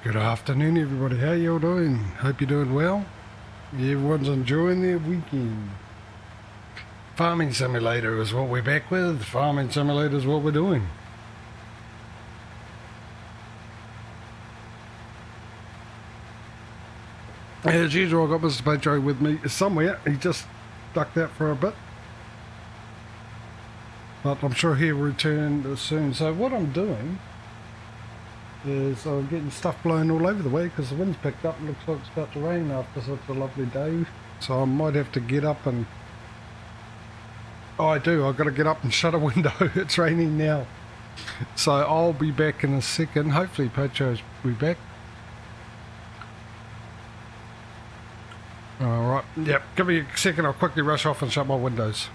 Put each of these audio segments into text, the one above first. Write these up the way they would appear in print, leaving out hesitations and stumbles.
Good afternoon, everybody. How you all doing? Hope you're doing well. Everyone's enjoying their weekend. Farming Simulator is what we're back with. Farming Simulator is what we're doing. As usual, I've got Mr. Patrio with me somewhere. He just ducked out for a bit, but I'm sure he'll return soon. So what I'm doing is I'm getting stuff blown all over the way because the wind's picked up and looks like it's about to rain after such a lovely day. So I might have to get up and... Oh, I've got to get up and shut a window. It's raining now. So I'll be back in a second. Hopefully Patrio's will be back. Alright, yep, give me a second, I'll quickly rush off and shut my windows.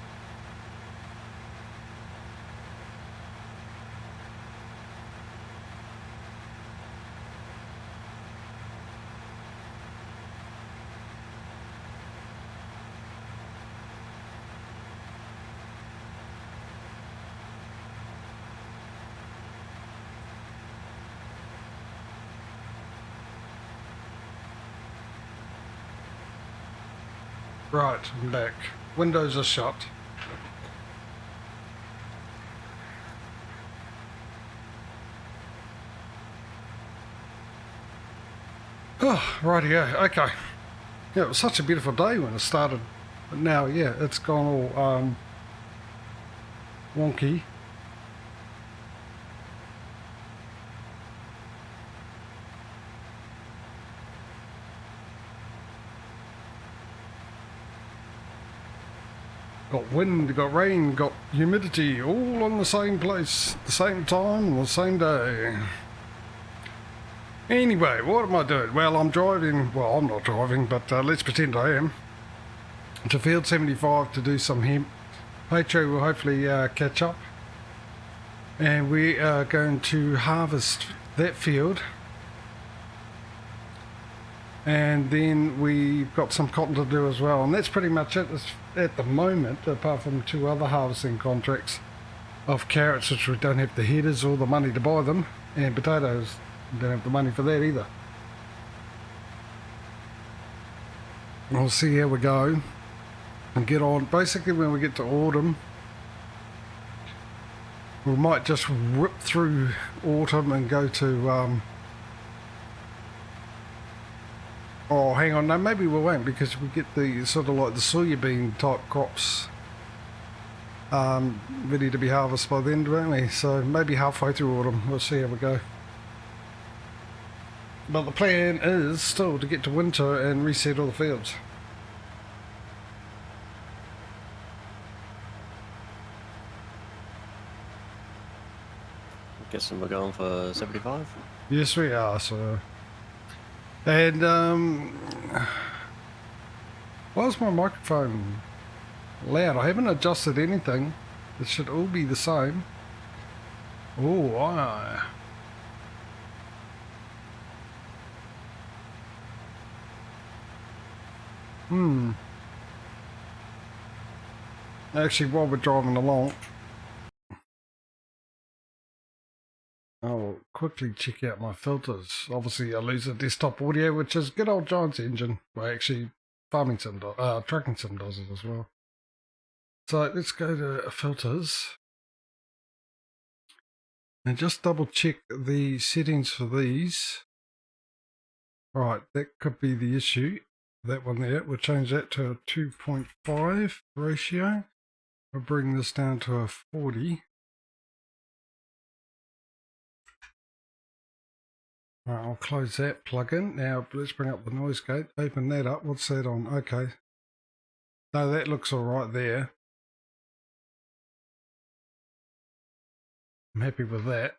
Right, I'm back. Windows are shut. Oh, rightio, okay. Yeah, it was such a beautiful day when it started. But now, yeah, it's gone all wonky. Got wind, got rain, got humidity, all on the same place, the same time, on the same day. Anyway, what am I doing? Well, I'm driving, well, I'm not driving, but let's pretend I am, to Field 75 to do some hemp. Patrio will hopefully catch up, and we are going to harvest that field. And then we've got some cotton to do as well, and that's pretty much it at the moment, apart from 2 other harvesting contracts of carrots, which we don't have the headers or the money to buy them, and potatoes, we don't have the money for that either. We'll see how we go and get on. Basically, when we get to autumn, we might just rip through autumn and go to oh, hang on, no, maybe we won't, because we get the sort of like the soybean type crops ready to be harvested by then, won't we? So maybe halfway through autumn, we'll see how we go. But the plan is still to get to winter and reset all the fields. Guessing we're going for 75? Yes, we are, so... And, why is my microphone loud? I haven't adjusted anything. It should all be the same. Oh, Actually, while we're driving along, I'll quickly check out my filters. Obviously, I lose the desktop audio, which is good old Giant's engine. Well, actually, Farming Sim, Tracking Sim does it as well. So let's go to filters and just double check the settings for these. Right, that could be the issue. That one there, we'll change that to a 2.5 ratio. We'll bring this down to a 40. Right, I'll close that plugin. Now let's bring up the noise gate, open that up. What's that on? Okay. No, that looks alright there. I'm happy with that.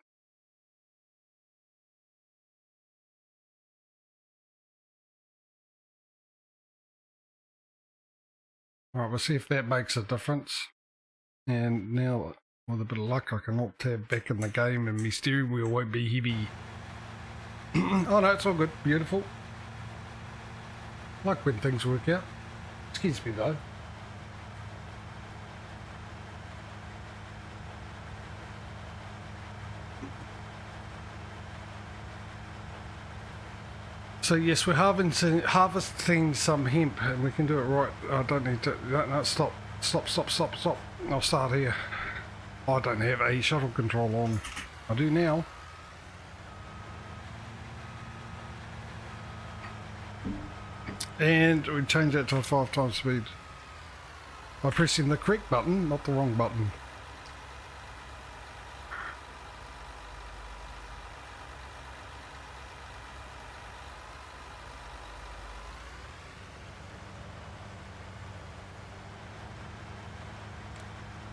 Alright, we'll see if that makes a difference. And now, with a bit of luck, I can alt tab back in the game and my steering wheel won't be heavy. Oh no, it's all good. Beautiful. Like when things work out. Excuse me though. So yes, we're harvesting some hemp, and we can do it right. I don't need to. No, stop. I'll start here. I don't have a shuttle control on. I do now. And we change that to a 5 times speed by pressing the correct button, not the wrong button.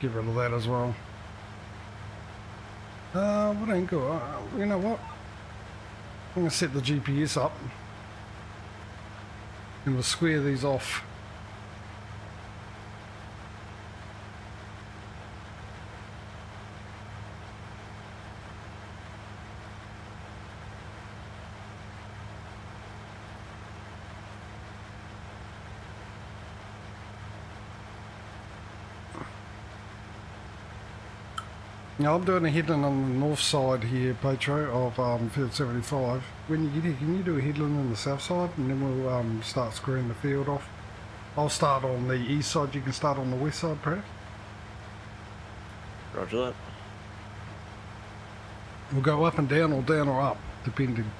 Get rid of that as well. What ain't good? You know what? I'm going to set the GPS up. And we'll square these off. Now I'm doing a headland on the north side here, Patrio, of field 75. When you get here, can you do a headland on the south side, and then we'll start screwing the field off. I'll start on the east side, you can start on the west side perhaps. Roger that. We'll go up and down or up, depending.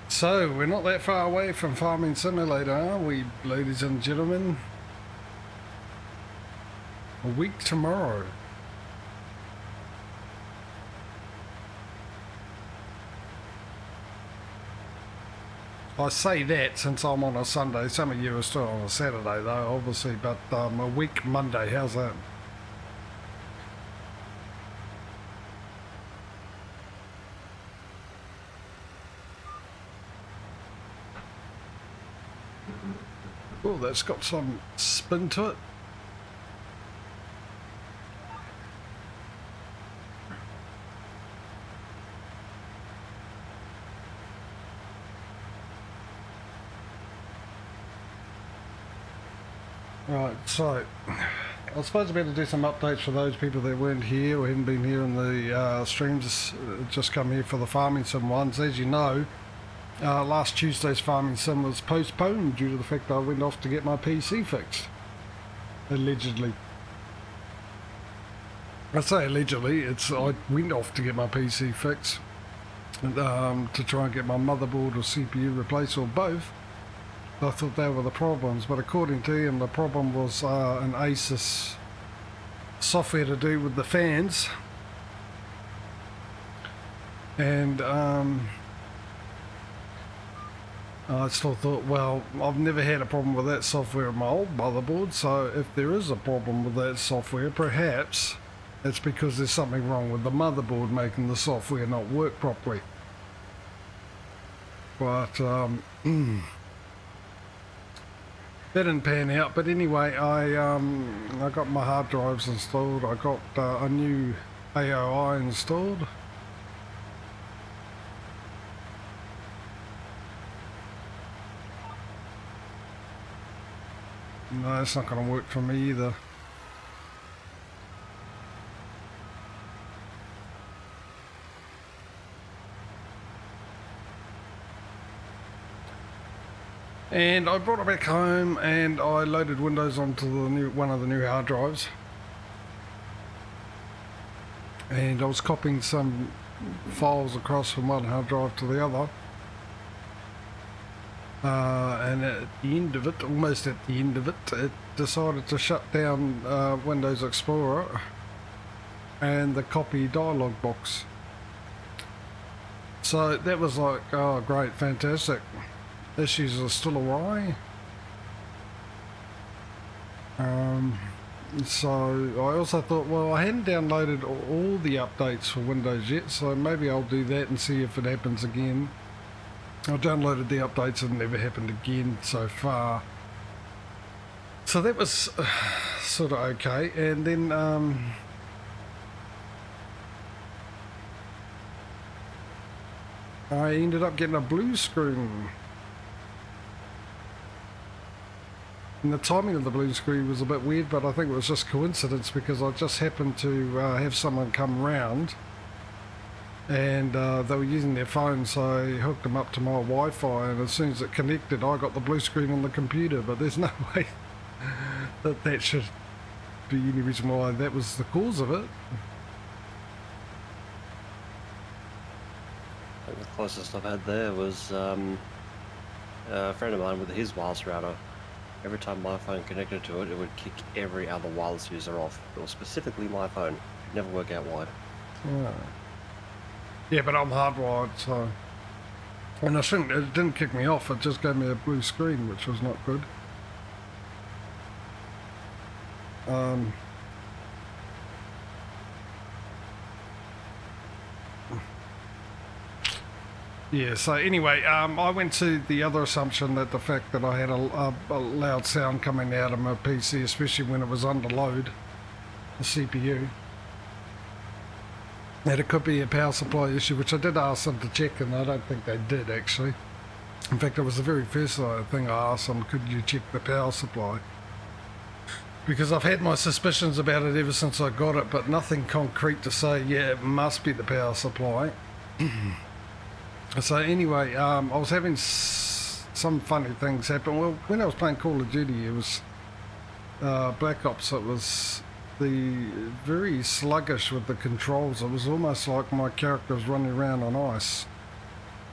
So, we're not that far away from Farming Simulator, are we, ladies and gentlemen? A week tomorrow. I say that since I'm on a Sunday. Some of you are still on a Saturday though, obviously, but a week Monday, how's that? Oh, that's got some spin to it. Right, so I was supposed to be able to do some updates for those people that weren't here or haven't been here in the streams, just come here for the Farming Sim ones. As you know, last Tuesday's Farming Sim was postponed due to the fact that I went off to get my PC fixed. Allegedly. I say allegedly, I went off to get my PC fixed to try and get my motherboard or CPU replaced or both. I thought they were the problems, but according to him the problem was an Asus software to do with the fans. And I still thought, well, I've never had a problem with that software on my old motherboard, so if there is a problem with that software, perhaps it's because there's something wrong with the motherboard making the software not work properly. But that didn't pan out. But anyway, I got my hard drives installed. I got a new AOI installed. No, it's not going to work for me either. And I brought it back home and I loaded Windows onto the one of the new hard drives. And I was copying some files across from one hard drive to the other. And at the end of it, almost at the end of it, it decided to shut down Windows Explorer and the copy dialog box. So that was like, oh great, fantastic. Issues are still awry. So I also thought, well, I hadn't downloaded all the updates for Windows yet, so maybe I'll do that and see if it happens again. I downloaded the updates and it never happened again so far. So that was sort of okay. And then I ended up getting a blue screen. And the timing of the blue screen was a bit weird, but I think it was just coincidence because I just happened to have someone come round and they were using their phone, so I hooked them up to my Wi-Fi, and as soon as it connected I got the blue screen on the computer, but there's no way that should be any reason why that was the cause of it. I think the closest I've had there was a friend of mine with his wireless router. Every time my phone connected to it, it would kick every other wireless user off. It was specifically my phone. It'd never work out why. Yeah, but I'm hardwired, so... And it didn't kick me off, it just gave me a blue screen, which was not good. Yeah, so anyway, I went to the other assumption that the fact that I had a loud sound coming out of my PC, especially when it was under load, the CPU, that it could be a power supply issue, which I did ask them to check, and I don't think they did actually. In fact, it was the very first thing I asked them, could you check the power supply? Because I've had my suspicions about it ever since I got it, but nothing concrete to say, yeah, it must be the power supply. So anyway, I was having some funny things happen. Well, when I was playing Call of Duty, it was Black Ops, it was very sluggish with the controls. It was almost like my character was running around on ice.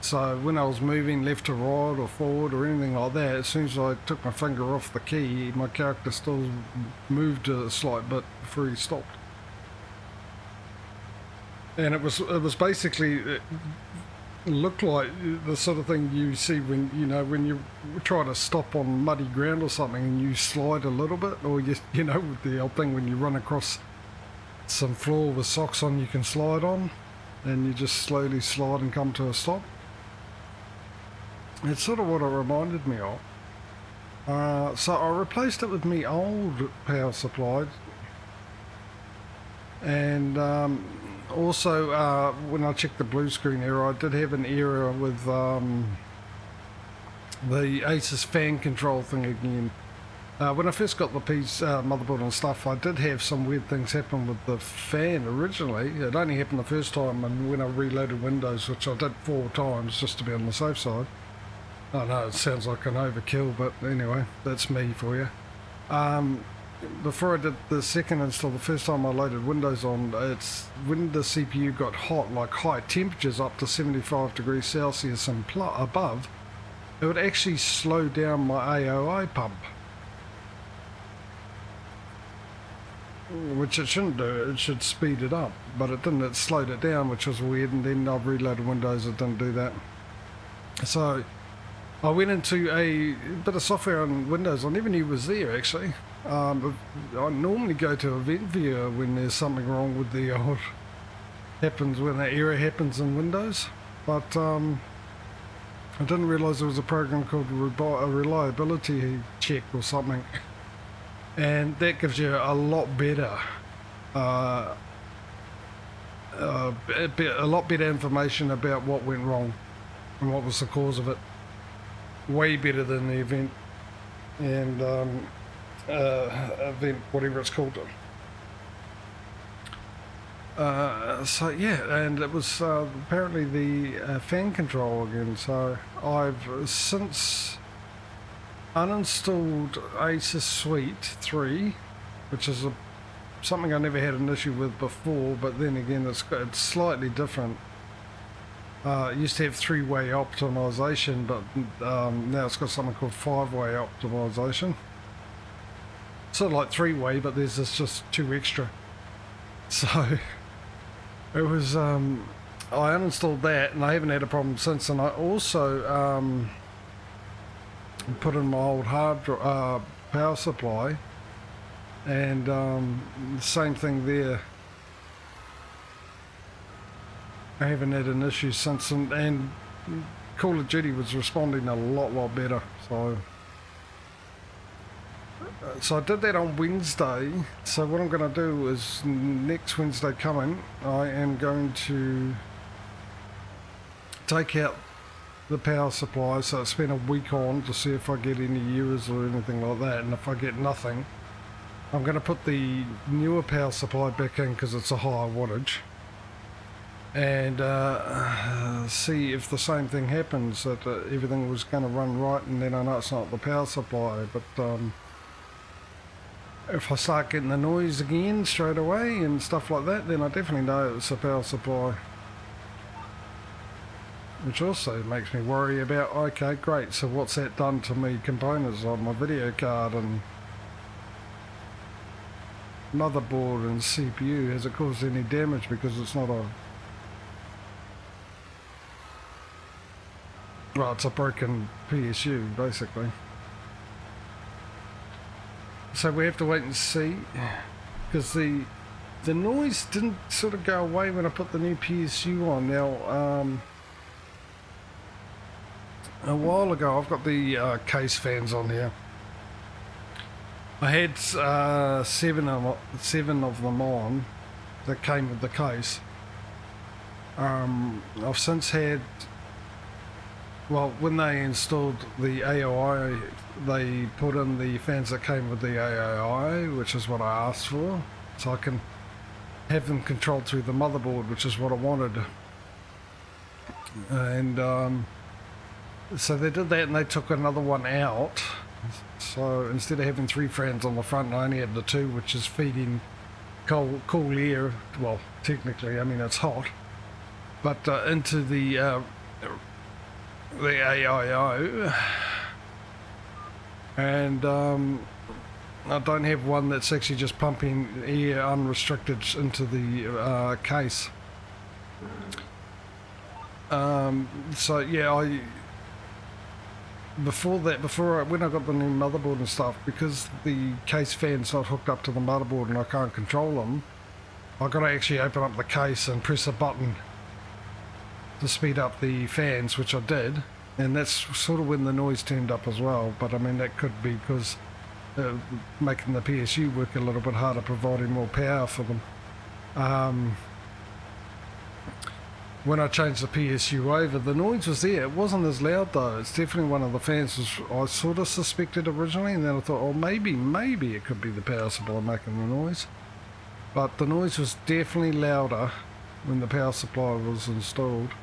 So when I was moving left to right or forward or anything like that, as soon as I took my finger off the key, my character still moved a slight bit before he stopped. And it was basically... It looked like the sort of thing you see when you try to stop on muddy ground or something and you slide a little bit, or you know with the old thing when you run across some floor with socks on you can slide on, and you just slowly slide and come to a stop. It's sort of what it reminded me of. So I replaced it with my old power supply, and also, when I checked the blue screen error, I did have an error with the Asus fan control thing again. When I first got the piece, motherboard and stuff, I did have some weird things happen with the fan originally. It only happened the first time, and when I reloaded Windows, which I did 4 times just to be on the safe side. I know it sounds like an overkill, but anyway, that's me for you. Before I did the second install, the first time I loaded Windows on, it's when the CPU got hot, like high temperatures up to 75 degrees Celsius and above, it would actually slow down my AOI pump. Which it shouldn't do, it should speed it up, but it didn't, it slowed it down, which was weird, and then I've reloaded Windows, it didn't do that. So I went into a bit of software on Windows I never knew was there actually. I normally go to Event Viewer when there's something wrong with the old happens when the error happens in Windows, but I didn't realise there was a program called a reliability check or something, and that gives you a lot better a lot better information about what went wrong and what was the cause of it. Way better than the event and event, whatever it's called. So yeah, and it was apparently the fan control again. So I've since uninstalled Asus Suite 3, which is something I never had an issue with before, but then again it's slightly different. It used to have 3-way optimization, but now it's got something called 5-way optimization. Sort of like 3-way, but there's just 2 extra. So it was, I uninstalled that, and I haven't had a problem since. And I also put in my old power supply, and same thing there. I haven't had an issue since, and Call of Duty was responding a lot better. So I did that on Wednesday. So what I'm going to do is next Wednesday coming, I am going to take out the power supply, so I spent a week on to see if I get any errors or anything like that, and if I get nothing, I'm going to put the newer power supply back in because it's a higher wattage, and see if the same thing happens, that everything was going to run right, and then I know it's not the power supply, but if I start getting the noise again straight away and stuff like that, then I definitely know it's the power supply. Which also makes me worry about, okay, great, so what's that done to me components on my video card and motherboard and CPU? Has it caused any damage because it's not a... Well, it's a broken PSU, basically. So we have to wait and see, because the noise didn't sort of go away when I put the new PSU on. Now, a while ago, I've got the case fans on here. I had 7 of them on that came with the case. I've since had, well, when they installed the AOI, they put in the fans that came with the AOI, which is what I asked for, so I can have them controlled through the motherboard, which is what I wanted. And so they did that, and they took another one out. So instead of having 3 fans on the front, I only had the 2, which is feeding cool air. Well, technically, I mean, it's hot, but into the AIO. And I don't have one that's actually just pumping air unrestricted into the case. So yeah, when I got the new motherboard and stuff, because the case fan's not hooked up to the motherboard and I can't control them, I've got to actually open up the case and press a button to speed up the fans, which I did, and that's sort of when the noise turned up as well. But I mean, that could be because making the PSU work a little bit harder, providing more power for them. When I changed the PSU over, the noise was there. It wasn't as loud though. It's definitely one of the fans I sort of suspected originally, and then I thought, oh, maybe it could be the power supply making the noise. But the noise was definitely louder when the power supply was installed.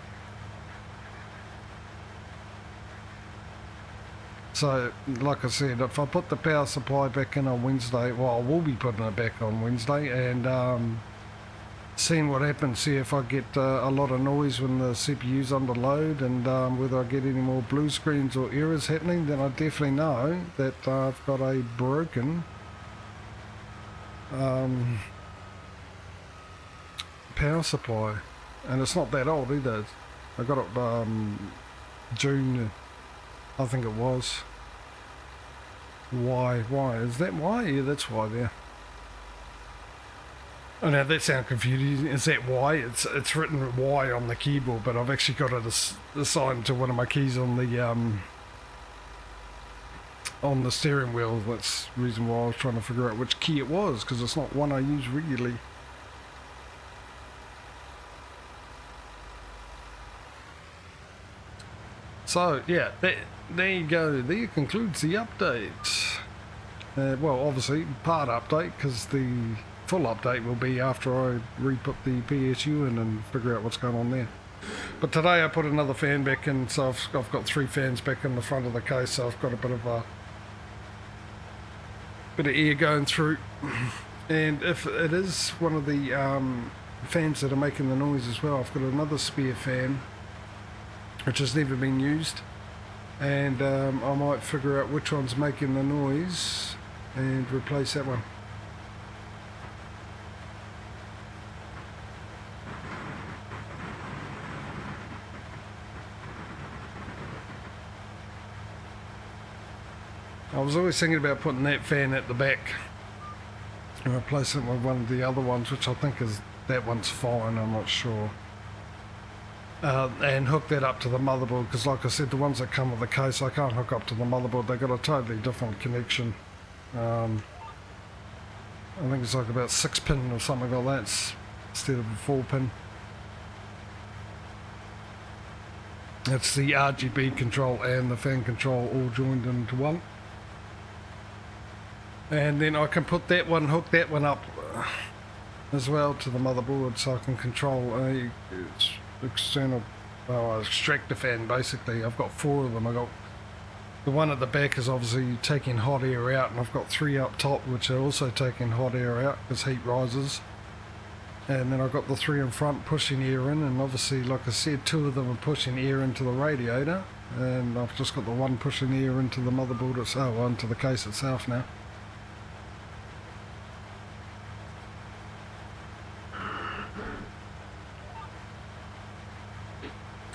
So, like I said, if I put the power supply back in on Wednesday, well, I will be putting it back on Wednesday, and seeing what happens, see if I get a lot of noise when the CPU's under load, and whether I get any more blue screens or errors happening, then I definitely know that I've got a broken power supply. And it's not that old either. I got it June, I think it was. Why? Is that why? Yeah, that's why there. Oh, now that sounds confusing. Is that Y? It's written Y on the keyboard, but I've actually got it assigned to one of my keys on the steering wheel. That's the reason why I was trying to figure out which key it was, because it's not one I use regularly. So yeah, there you go. There concludes the update. Well, obviously part update, because the full update will be after I re-put the PSU in and figure out what's going on there. But today I put another fan back in, so I've got 3 fans back in the front of the case, so I've got a bit of air going through. And if it is one of the fans that are making the noise as well, I've got another spare fan which has never been used, and I might figure out which one's making the noise and replace that one. I was always thinking about putting that fan at the back and replacing it with one of the other ones, which I think is, that one's fine, I'm not sure. And hook that up to the motherboard, because like I said, the ones that come with the case I can't hook up to the motherboard. They've got a totally different connection. I think it's like about 6 pin or something like that, instead of a 4 pin. It's the RGB control and the fan control all joined into one. And then I can put that one, hook that one up as well to the motherboard, so I can control a external extractor fan. Basically, I've got 4 of them. I got the one at the back is obviously taking hot air out, and I've got 3 up top which are also taking hot air out as heat rises. And then I've got the 3 in front pushing air in, and obviously, like I said, 2 of them are pushing air into the radiator, and I've just got the one pushing air into the motherboard itself, into the case itself now.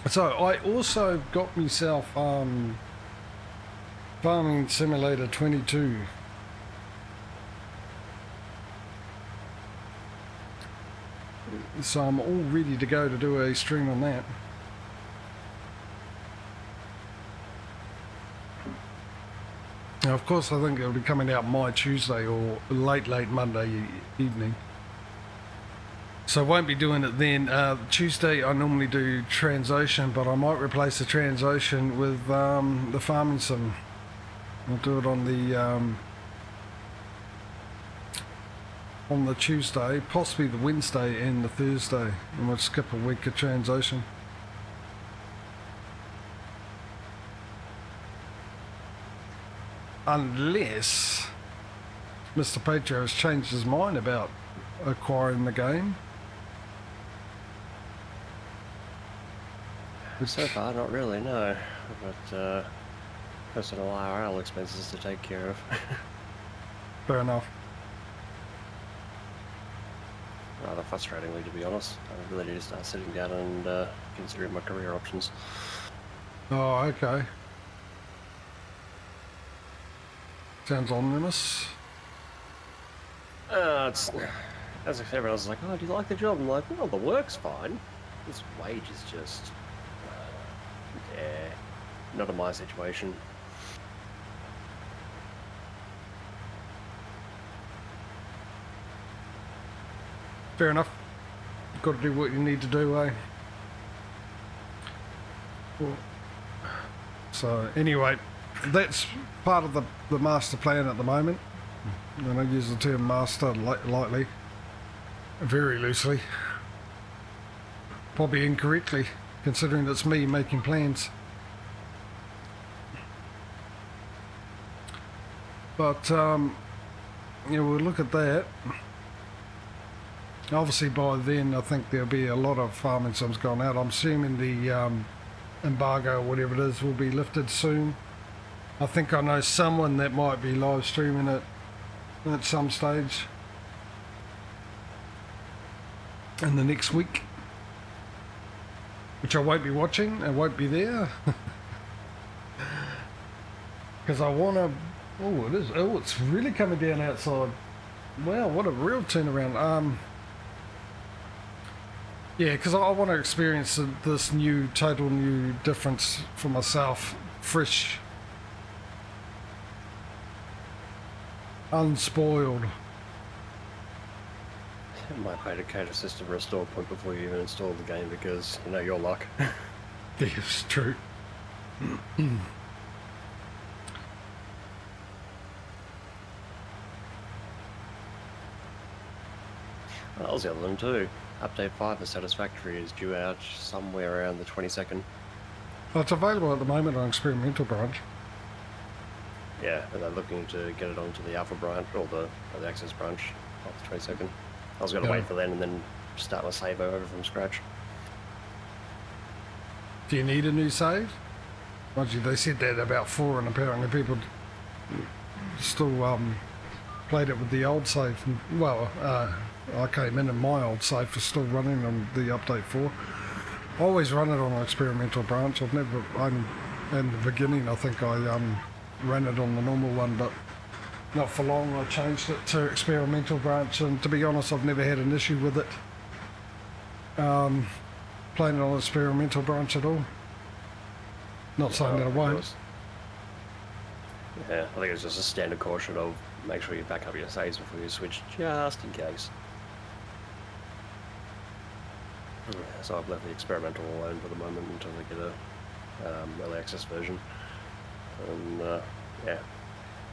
So I also got myself Farming Simulator 22. So I'm all ready to go to do a stream on that. Now, of course, I think it'll be coming out my Tuesday or late Monday evening. So I won't be doing it then. Tuesday I normally do Transocean, but I might replace the Transocean with the Farming Sim. I'll do it on the Tuesday, possibly the Wednesday and the Thursday, and we'll skip a week of Transocean. Unless Mr. Patrio has changed his mind about acquiring the game. So far, not really, no. But personal IRL expenses to take care of. Fair enough. Rather frustratingly, to be honest. I really need to start sitting down and considering my career options. Oh, okay. Sounds ominous. It's, as everyone else is like, oh, do you like the job? I'm like, well, the work's fine. This wage is just, yeah, not in my situation. Fair enough. You've got to do what you need to do, eh? Well, so anyway, that's part of the master plan at the moment. And I use the term master lightly, very loosely. Probably incorrectly, considering it's me making plans. But, yeah, we'll look at that. Obviously by then I think there'll be a lot of farming sims gone out. I'm assuming the embargo or whatever it is will be lifted soon. I think I know someone that might be live streaming it at some stage in the next week, which I won't be watching. I won't be there because I want to. Oh, it is. Oh, it's really coming down outside. Wow, what a real turnaround. Yeah, because I want to experience this total new difference for myself. Fresh, unspoiled. It might pay to cater system restore point before you even install the game because, you know, your luck. Yes, true. That was the other one too. Update 5 for Satisfactory is due out somewhere around the 22nd. Well, it's available at the moment on Experimental Branch. Yeah, and they're looking to get it onto the Alpha branch or the Access branch on the 22nd. I was going to wait for then and then start my save over from scratch. Do you need a new save? Mind you, they said that about 4, and apparently people still played it with the old save. And, well, I came in and my old save was still running on the update 4. I always run it on an Experimental branch. I've never, in the beginning I think I ran it on the normal one, but not for long I changed it to Experimental branch, and to be honest I've never had an issue with it playing it on Experimental branch at all. Not saying that I won't. Yeah, I think it's just a standard caution of make sure you back up your saves before you switch, just in case. So I've left the Experimental alone for the moment until they get early access version. And yeah,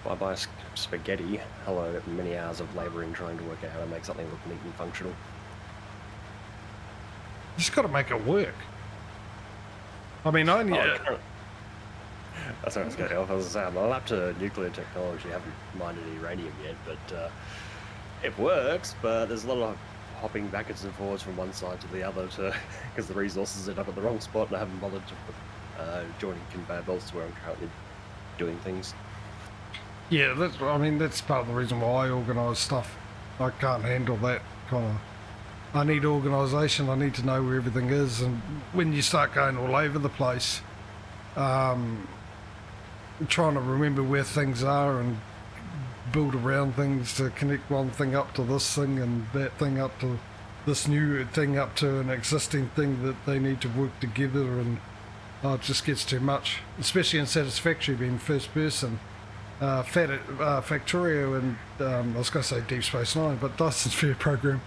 bye-bye spaghetti. Hello, many hours of labouring trying to work out how to make something look neat and functional. You just got to make it work. I mean, I only... That's what I was going to say. I was saying, I'm up to nuclear technology. I haven't minded uranium yet, but it works. But there's a lot of hopping backwards and forwards from one side to the other because the resources end up at the wrong spot, and I haven't bothered to put joining conveyor belts to where I'm currently doing things. Yeah, I mean, that's part of the reason why I organise stuff. I can't handle that kind of... I need organisation. I need to know where everything is, and when you start going all over the place, trying to remember where things are and build around things to connect one thing up to this thing and that thing up to this new thing up to an existing thing that they need to work together, and it just gets too much, especially in Satisfactory being first person. Factorio and I was going to say Deep Space Nine, but Dyson's Fair program,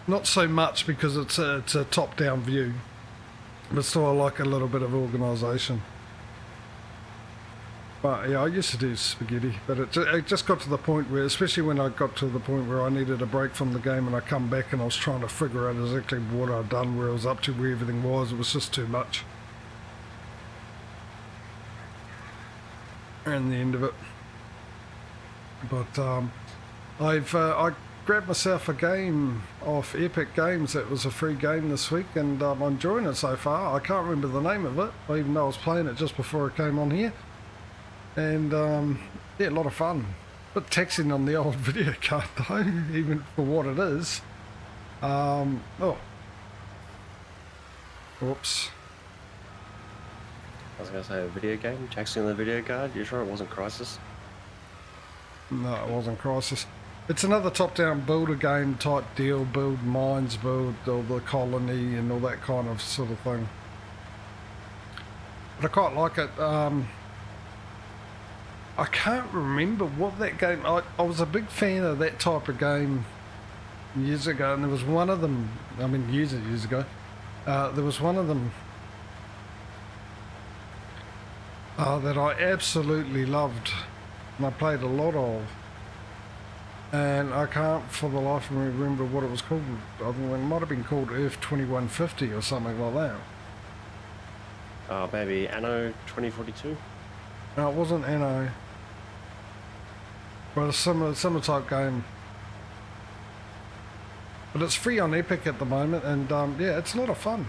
not so much because it's a top-down view, but still I like a little bit of organisation. But yeah, I used to do spaghetti, but it just got to the point where, especially when I got to the point where I needed a break from the game and I come back and I was trying to figure out exactly what I'd done, where I was up to, where everything was, it was just too much. And the end of it. But I grabbed myself a game off Epic Games that was a free game this week, and I'm enjoying it so far. I can't remember the name of it, even though I was playing it just before I came on here. And yeah, a lot of fun. But taxing on the old video card though, even for what it is. Oh. Whoops. I was going to say a video game, taxing on the video card. You sure it wasn't Crisis? No, it wasn't Crisis. It's another top-down builder game type deal, build mines, build all the colony and all that kind of sort of thing. But I quite like it. I can't remember what that game... I was a big fan of that type of game years ago, and there was one of them... I mean, years ago. There was one of them that I absolutely loved, and I played a lot of. And I can't for the life of me remember what it was called. I think it might have been called Earth 2150 or something like that. Maybe Anno 2042? No, it wasn't Anno. But a similar type game. But it's free on Epic at the moment, and yeah, it's a lot of fun.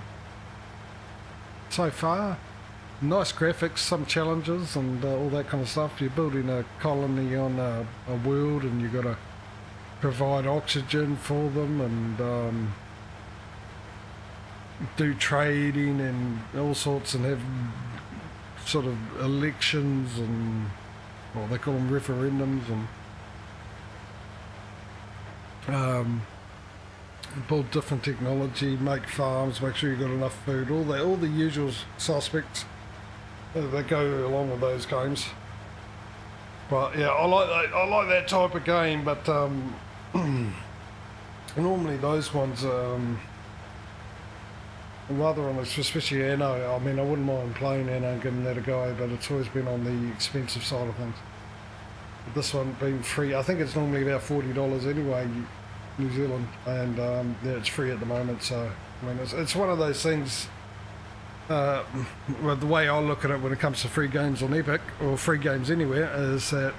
So far. Nice graphics, some challenges and all that kind of stuff. You're building a colony on a world, and you've got to provide oxygen for them, and do trading and all sorts, and have sort of elections and, well, they call them referendums, and build different technology, make farms, make sure you've got enough food, all the usual suspects that go along with those games. But yeah, I like that type of game, but normally those ones rather on, especially Anno. I mean, I wouldn't mind playing Anno and giving that a go, but it's always been on the expensive side of things. But this one being free, I think it's normally about $40 anyway, New Zealand, and yeah, it's free at the moment. So I mean, it's one of those things. Well, the way I look at it when it comes to free games on Epic, or free games anywhere, is that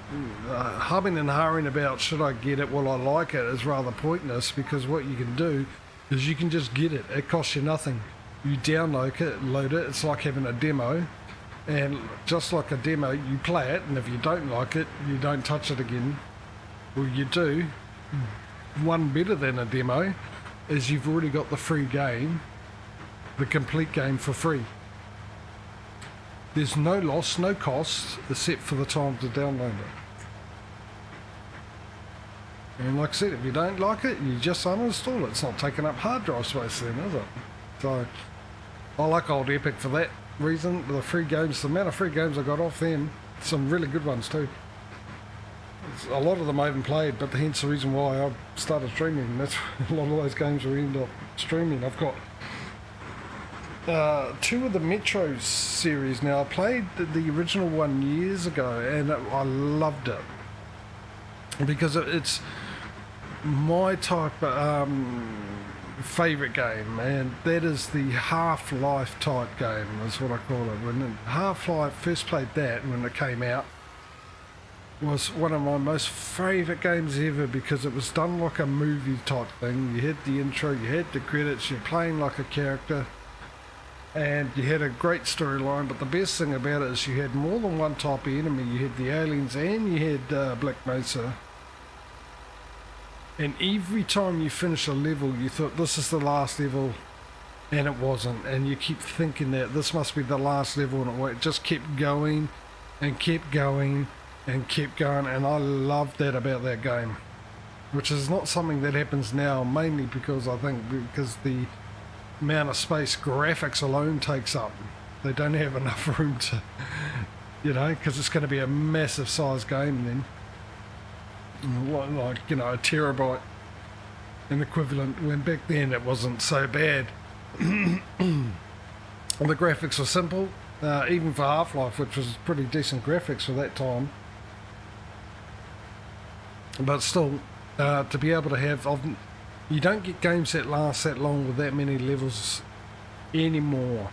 humming and hawing about should I get it, will I like it, is rather pointless, because what you can do is you can just get it. It costs you nothing. You download it, load it, it's like having a demo, and just like a demo, you play it, and if you don't like it, you don't touch it again. Well, you do. One better than a demo is you've already got the free game, the complete game, for free. There's no loss, no cost, except for the time to download it. And like I said, if you don't like it, you just uninstall it. It's not taking up hard drive space then, is it? So I like old Epic for that reason. The free games, the amount of free games I got off them, some really good ones too. A lot of them I haven't played, but hence the reason why I started streaming. That's a lot of those games we end up streaming. I've got two of the Metro series now. I played the original one years ago, and I loved it because it's my type favourite game, and that is the Half-Life type game, is what I call it. When Half-Life first played that when it came out, was one of my most favourite games ever because it was done like a movie type thing. You had the intro, you had the credits, you're playing like a character, and you had a great storyline. But the best thing about it is you had more than one type of enemy. You had the aliens and you had Black Mesa. And every time you finish a level, you thought this is the last level, and it wasn't. And you keep thinking that this must be the last level, and it just kept going and kept going and kept going. And I loved that about that game, which is not something that happens now, mainly because the amount of space graphics alone takes up. They don't have enough room to, because it's going to be a massive size game then. Like, a terabyte and equivalent, when back then it wasn't so bad. The graphics were simple, even for Half-Life, which was pretty decent graphics for that time. But still, to be able to have... You don't get games that last that long with that many levels anymore.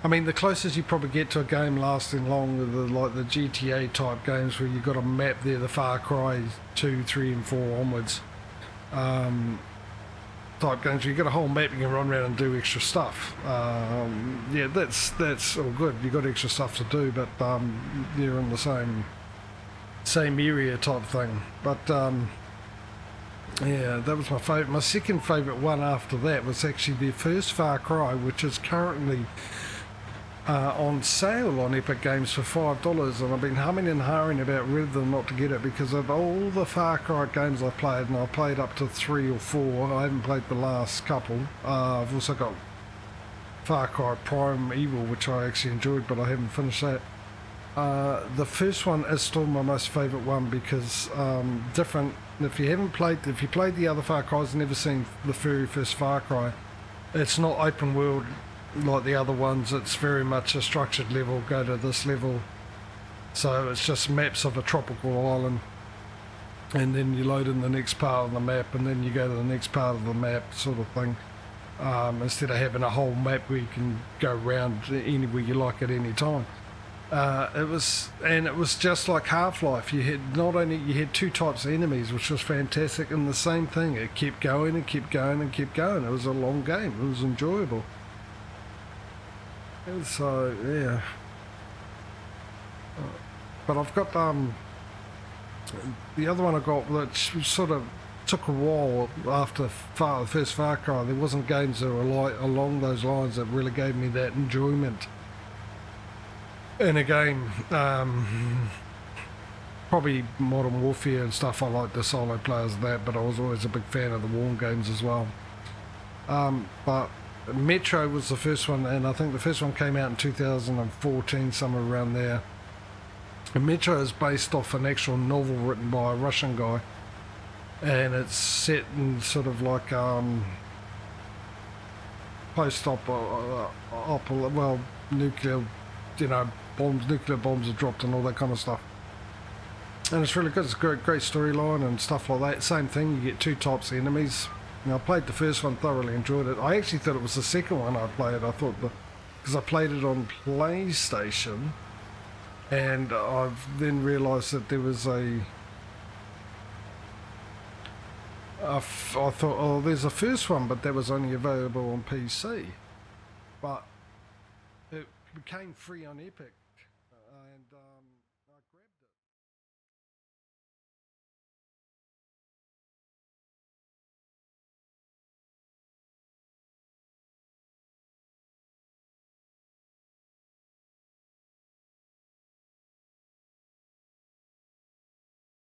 I mean, the closest you probably get to a game lasting long are the GTA type games where you've got a map there, the Far Cry 2, 3 and 4 onwards. Type games where you've got a whole map you can run around and do extra stuff. Yeah, that's all good. You've got extra stuff to do, but you're in the same area type thing. But yeah, that was my favourite. My second favourite one after that was actually the first Far Cry, which is currently on sale on Epic Games for $5, and I've been humming and hawing about whether than not to get it because of all the Far Cry games I've played, and I've played up to 3 or 4. I haven't played the last couple. I've also got Far Cry Prime Evil, which I actually enjoyed, but I haven't finished that. The first one is still my most favourite one because different. If you played the other Far Cry's, never seen the very first Far Cry, it's not open world like the other ones. It's very much a structured level, go to this level, so it's just maps of a tropical island, and then you load in the next part of the map, and then you go to the next part of the map, sort of thing, instead of having a whole map where you can go around anywhere you like at any time. It was just like Half-Life. You had two types of enemies, which was fantastic, and the same thing, it kept going and kept going and kept going. It was a long game. It was enjoyable. And so yeah, but I've got the other one I got, which sort of took a while after the first Far Cry. There wasn't games that were along those lines that really gave me that enjoyment in a game. Probably Modern Warfare and stuff. I like the solo players of that, but I was always a big fan of the War games as well. But Metro was the first one, and I think the first one came out in 2014, somewhere around there. And Metro is based off an actual novel written by a Russian guy, and it's set in sort of like post-op, well, nuclear, nuclear bombs are dropped and all that kind of stuff. And it's really good. It's a great storyline and stuff like that. Same thing, you get two types of enemies. I played the first one, thoroughly enjoyed it. I actually thought it was the second one I played. I thought because I played it on PlayStation, and I've then realised that there was I thought, oh, there's a first one, but that was only available on PC. But it became free on Epic.